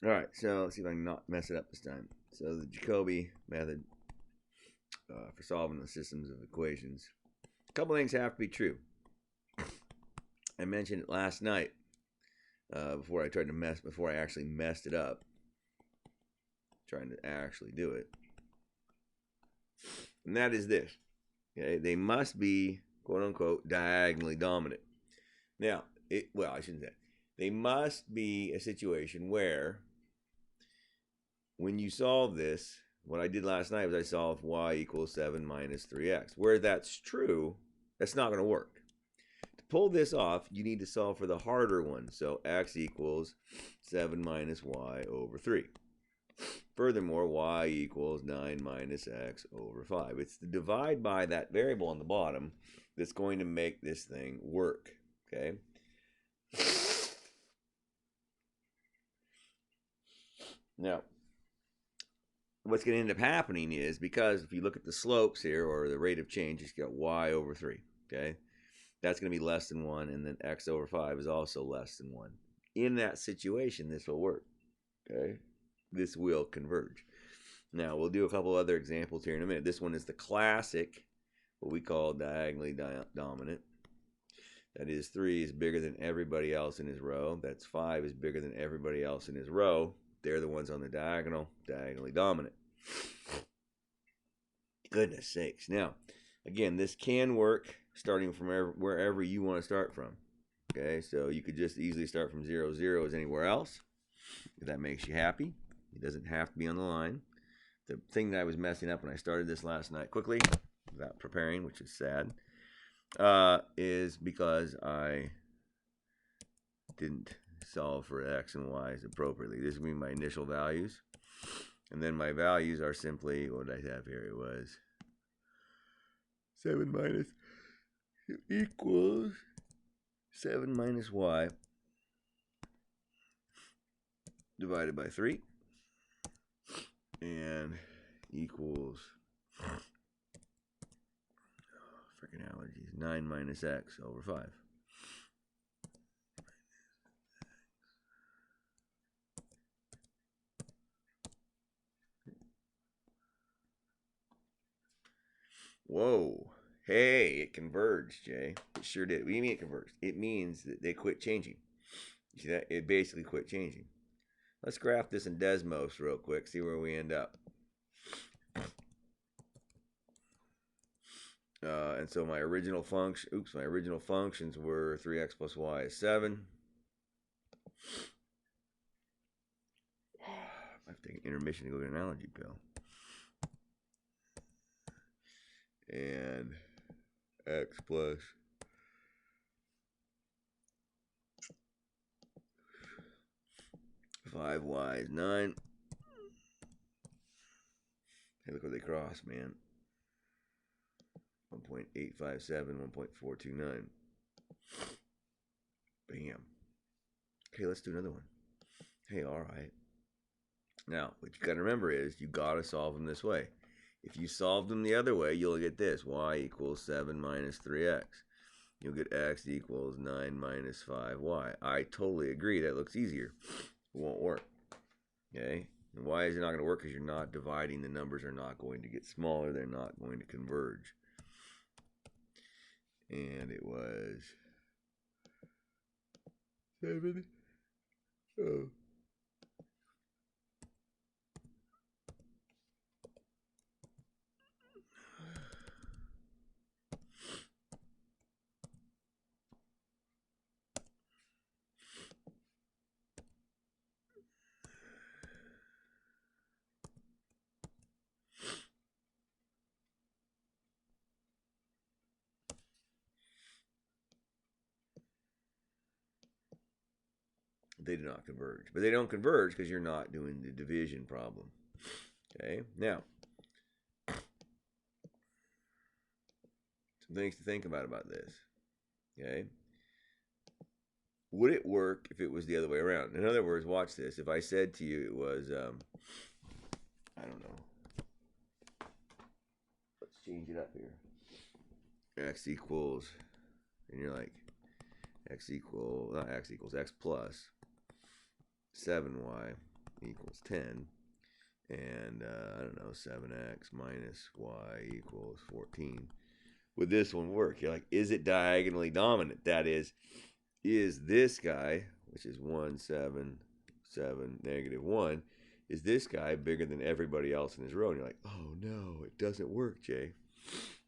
All right, so let's see if I can not mess it up this time. So the Jacobi method for solving the systems of equations. A couple things have to be true. I mentioned it last night before I actually messed it up, trying to actually do it. And that is this. Okay, they must be quote unquote diagonally dominant. Now, I shouldn't say. They must be a situation where when you solve this, what I did last night was I solved y equals 7 minus 3x. Where that's true, that's not going to work. To pull this off, you need to solve for the harder one. So x equals 7 minus y over 3. Furthermore, y equals 9 minus x over 5. It's the divide by that variable on the bottom that's going to make this thing work. Okay? Now, what's going to end up happening is, because if you look at the slopes here, or the rate of change, you've got y over 3. Okay? That's going to be less than 1, and then x over 5 is also less than 1. In that situation, this will work. Okay? This will converge. Now, we'll do a couple other examples here in a minute. This one is the classic, what we call diagonally dominant. That is, 3 is bigger than everybody else in his row. That's 5 is bigger than everybody else in his row. They're the ones on the diagonal, diagonally dominant. Goodness sakes. Now, again, this can work starting from wherever you want to start from. Okay, so you could just easily start from 0, 0 as anywhere else, if that makes you happy. It doesn't have to be on the line. The thing that I was messing up when I started this last night quickly, without preparing, which is sad, is because I didn't solve for x and y's appropriately. This would be my initial values. And then my values are simply, what did I have here? It was 7 minus equals 7 minus y divided by 3. And equals, freaking allergies, 9 minus x over 5. Whoa. Hey, it converged, Jay. It sure did. What do you mean it converged? It means that they quit changing. You see that? It basically quit changing. Let's graph this in Desmos real quick, see where we end up. And so my original functions were 3x plus y is 7. I have to take an intermission to go get an allergy pill. And x plus 5y is 9. Hey, look what they cross, man. 1.857, 1.429. Bam. Okay, let's do another one. Hey, all right. Now, what you got to remember is you got to solve them this way. If you solve them the other way, you'll get this. Y equals 7 minus 3x. You'll get x equals 9 minus 5y. I totally agree. That looks easier. It won't work. Okay? And why is it not going to work? Because you're not dividing. The numbers are not going to get smaller. They're not going to converge. And it was 7. Oh. They do not converge. But they don't converge because you're not doing the division problem. Okay? Now, some things to think about this. Okay? Would it work if it was the other way around? In other words, watch this. If I said to you it was, I don't know. Let's change it up here. X equals, and you're like, not x equals, x plus 7y equals 10. And, I don't know, 7x minus y equals 14. Would this one work? You're like, is it diagonally dominant? That is this guy, which is 1, 7, 7, negative 1, is this guy bigger than everybody else in his row? And you're like, oh no, it doesn't work, Jay.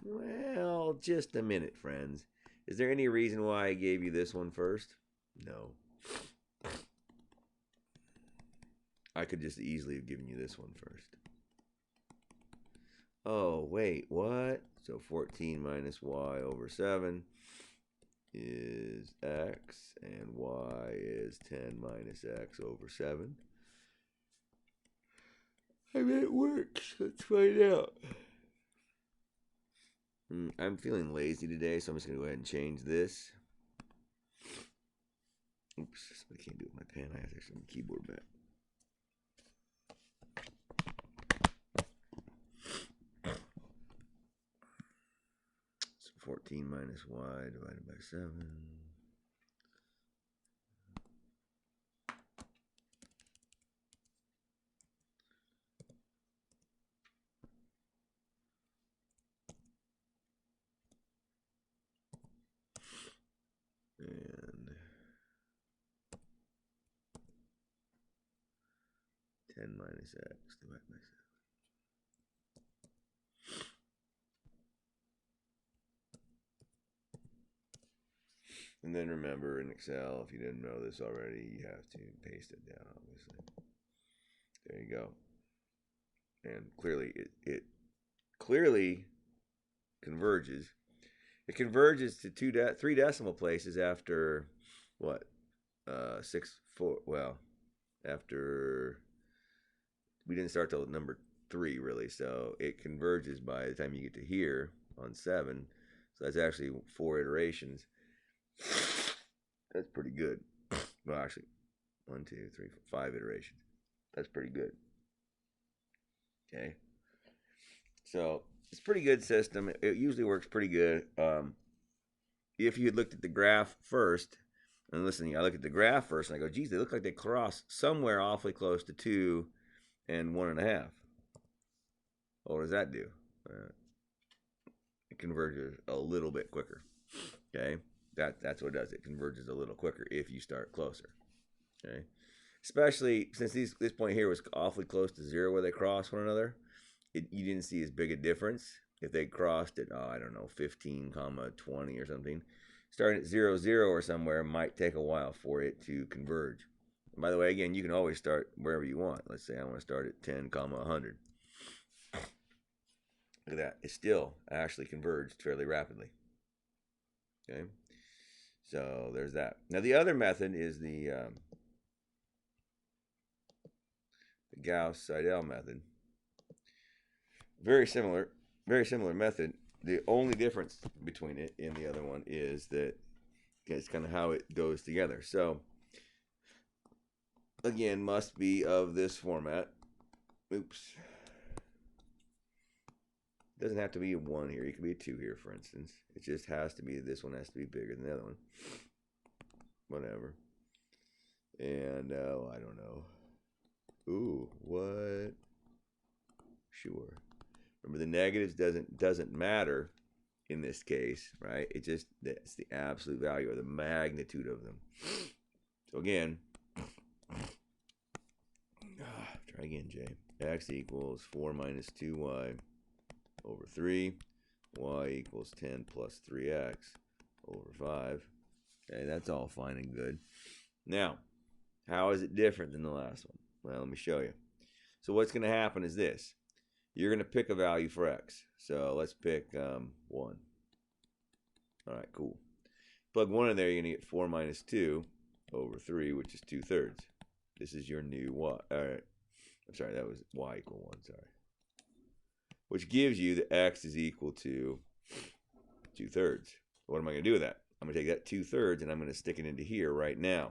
Well, just a minute, friends. Is there any reason why I gave you this one first? No. I could just easily have given you this one first. Oh, wait, what? So 14 minus y over 7 is x, and y is 10 minus x over 7. I mean, it works. Let's find out. I'm feeling lazy today, so I'm just going to go ahead and change this. Oops, I can't do it with my pen. I have to actually have my keyboard back. So 14 minus y divided by 7. And 10 minus x divided by 7. And then remember, in Excel, if you didn't know this already, you have to paste it down, obviously. There you go. And clearly, it clearly converges. It converges to 3 decimal places after what? 6, 4. Well, after we didn't start till number 3 really, so it converges by the time you get to here on 7. So that's actually 4 iterations. That's pretty good. Well, actually, 1, 2, 3, 4, 5 iterations. That's pretty good. Okay. So it's a pretty good system. It usually works pretty good. If you had looked at the graph first, and listen, I look at the graph first and I go, geez, they look like they cross somewhere awfully close to 2 and 1.5. Well, what does that do? It converges a little bit quicker. Okay. That's what it does. It converges a little quicker if you start closer. Okay. Especially since this point here was awfully close to 0 where they cross one another. You didn't see as big a difference if they crossed at, I don't know, 15, 20 or something. Starting at 0, 0 or somewhere might take a while for it to converge. And by the way, again, you can always start wherever you want. Let's say I want to start at 10, 100. Look at that. It still actually converged fairly rapidly. Okay. So there's that. Now the other method is the Gauss-Seidel method. Very similar method. The only difference between it and the other one is that it's kind of how it goes together. So again, must be of this format. Oops. It doesn't have to be a 1 here. It could be a 2 here, for instance. It just has to be, this one has to be bigger than the other one. Whatever. And, I don't know. Ooh, what? Sure. Remember, the negatives doesn't matter in this case, right? It's the absolute value or the magnitude of them. So again, try again, Jay. X equals 4 minus 2y over 3. Y equals 10 plus 3x over 5. Okay, that's all fine and good. Now, how is it different than the last one? Well, let me show you. So what's going to happen is this. You're going to pick a value for x. So let's pick 1. All right, cool. Plug 1 in there, you're going to get 4 minus 2 over 3, which is 2/3. This is your new y. All right. I'm sorry, that was y equal 1, sorry. Which gives you that x is equal to 2/3. What am I going to do with that? I'm going to take that 2/3 and I'm going to stick it into here right now.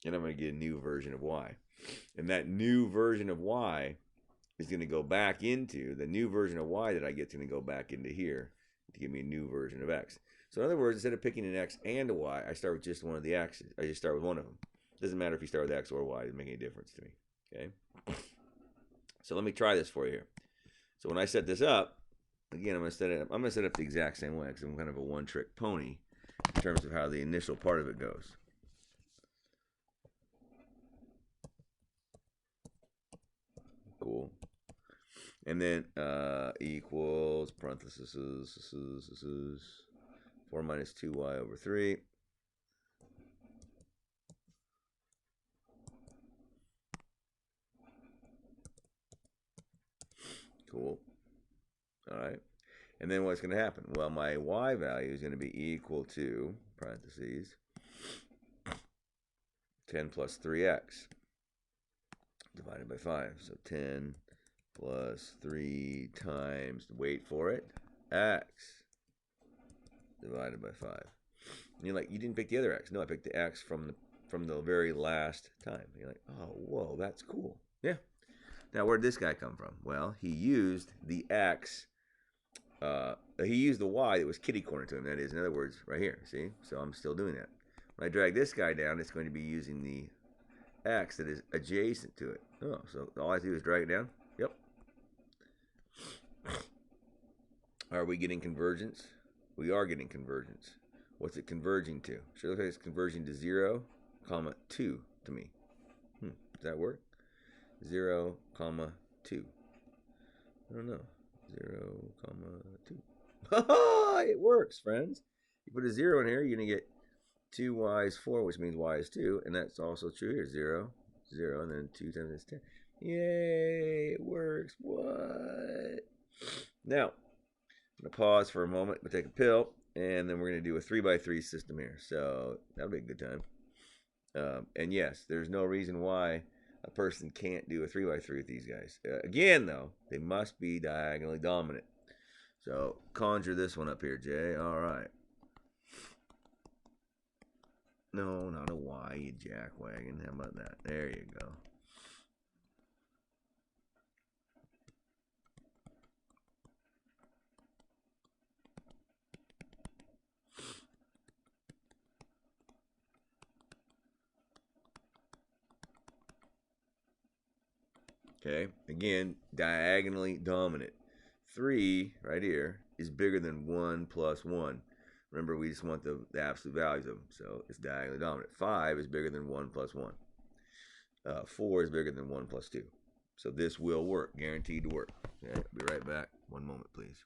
And I'm going to get a new version of y. And that new version of y is going to go back into, the new version of y that I get is going to go back into here to give me a new version of x. So in other words, instead of picking an x and a y, I start with just one of the x's. I just start with one of them. Doesn't matter if you start with X or Y. It doesn't make any difference to me. Okay. So let me try this for you here. So when I set this up, again, I'm going to set it up. I'm going to set it up the exact same way because I'm kind of a one-trick pony in terms of how the initial part of it goes. Cool. And then equals parentheses 4 minus 2y over 3. Cool. All right. And then what's going to happen? Well, my y value is going to be equal to, parentheses, 10 plus 3x divided by 5. So 10 plus 3 times, wait for it, x divided by 5. And you're like, you didn't pick the other x. No, I picked the x from the very last time. And you're like, oh, whoa, that's cool. Yeah. Now, where did this guy come from? Well, he used the x. He used the y that was kitty corner to him. That is, in other words, right here. See? So I'm still doing that. When I drag this guy down, it's going to be using the x that is adjacent to it. Oh, so all I have to do is drag it down? Yep. Are we getting convergence? We are getting convergence. What's it converging to? Sure looks like it's converging to 0, 2 to me. Does that work? 0, 2. I don't know. 0, 2. It works, friends. You put a 0 in here, you're going to get 2y is 4, which means y is 2. And that's also true here. 0, 0, and then 2 times 10. Yay, it works. What? Now, I'm going to pause for a moment, but take a pill, and then we're going to do a 3x3 system here. So that'll be a good time. And yes, there's no reason why a person can't do a 3x3 with these guys. Again, though, they must be diagonally dominant. So conjure this one up here, Jay. All right. No, not a Y, you jackwagon. How about that? There you go. Okay, again, diagonally dominant. 3, right here, is bigger than 1 plus 1. Remember, we just want the absolute values of them, so it's diagonally dominant. 5 is bigger than 1 plus 1. 4 is bigger than 1 plus 2. So this will work, guaranteed to work. Okay, I'll be right back. One moment, please.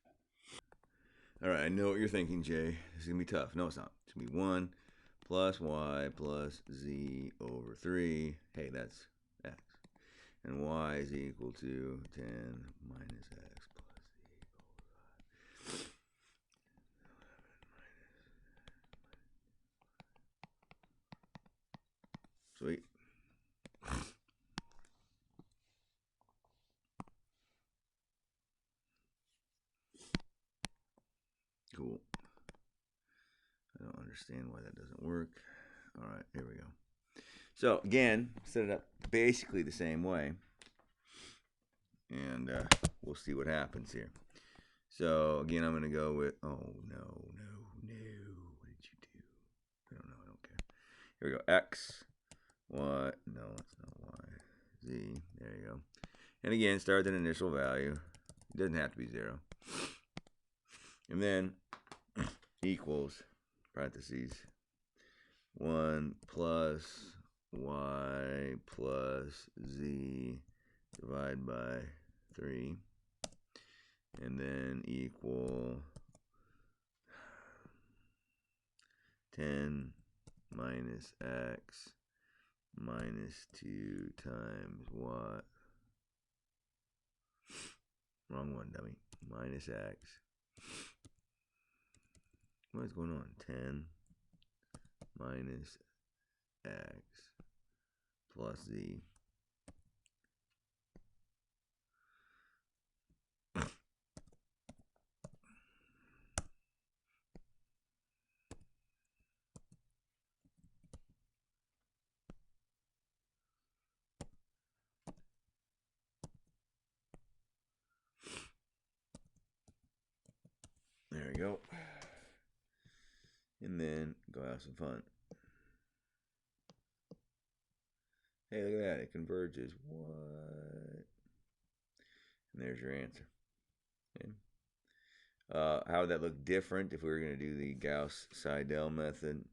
All right, I know what you're thinking, Jay. This is going to be tough. No, it's not. It's going to be 1 plus y plus z over 3. Hey, that's x. And y is equal to 10 minus x plus z over 5. Sweet. Cool. I don't understand why that doesn't work. All right, here we go. So again, set it up basically the same way, and we'll see what happens here. So again, I'm going to go with, oh no, what did you do? I don't know, I don't care. Here we go, x, y, no, it's not y, z, there you go. And again, start with an initial value. It doesn't have to be 0. And then equals, parentheses, 1 plus y plus z divided by 3. And then equal 10 minus x minus 2 times what? Wrong one, dummy. Minus x. What is going on? 10 minus x plus z. There we go. And then go have some fun. Hey, look at that. It converges. What? And there's your answer. Okay. How would that look different if we were going to do the Gauss-Seidel method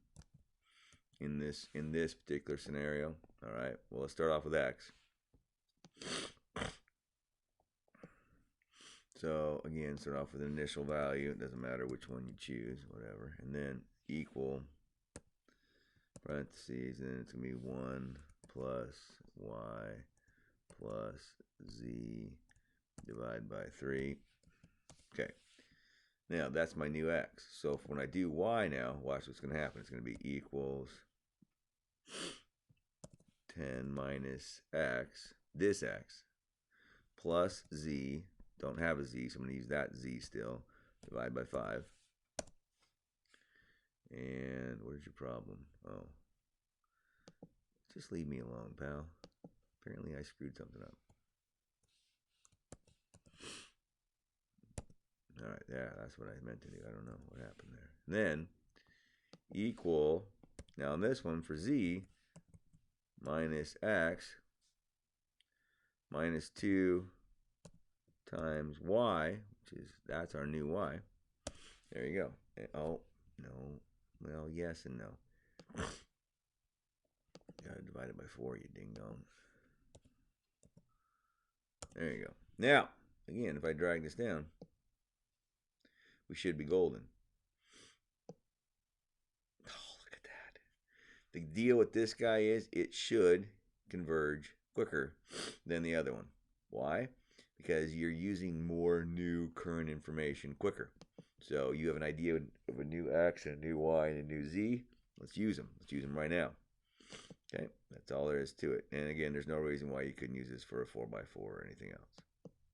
in this particular scenario? All right. Well, let's start off with x. So again, start off with an initial value. It doesn't matter which one you choose, whatever. And then equal parentheses, and then it's going to be 1 plus y plus z divided by 3. Okay. Now, that's my new x. So when I do y now, watch what's going to happen. It's going to be equals 10 minus x, this x, plus z. Don't have a z, so I'm going to use that z still. Divide by 5. And what is your problem? Oh. Just leave me alone, pal. Apparently I screwed something up. All right, yeah, that's what I meant to do. I don't know what happened there. And then equal, now in this one for z, minus x minus 2 times y, which is, that's our new y. There you go. Oh, no. Well, yes and no. Gotta divide it by 4, you ding dong. There you go. Now, again, if I drag this down, we should be golden. Oh, look at that. The deal with this guy is it should converge quicker than the other one. Why? Because you're using more new current information quicker. So you have an idea of a new x and a new y and a new z. Let's use them. Let's use them right now. Okay, that's all there is to it. And again, there's no reason why you couldn't use this for a 4x4 or anything else.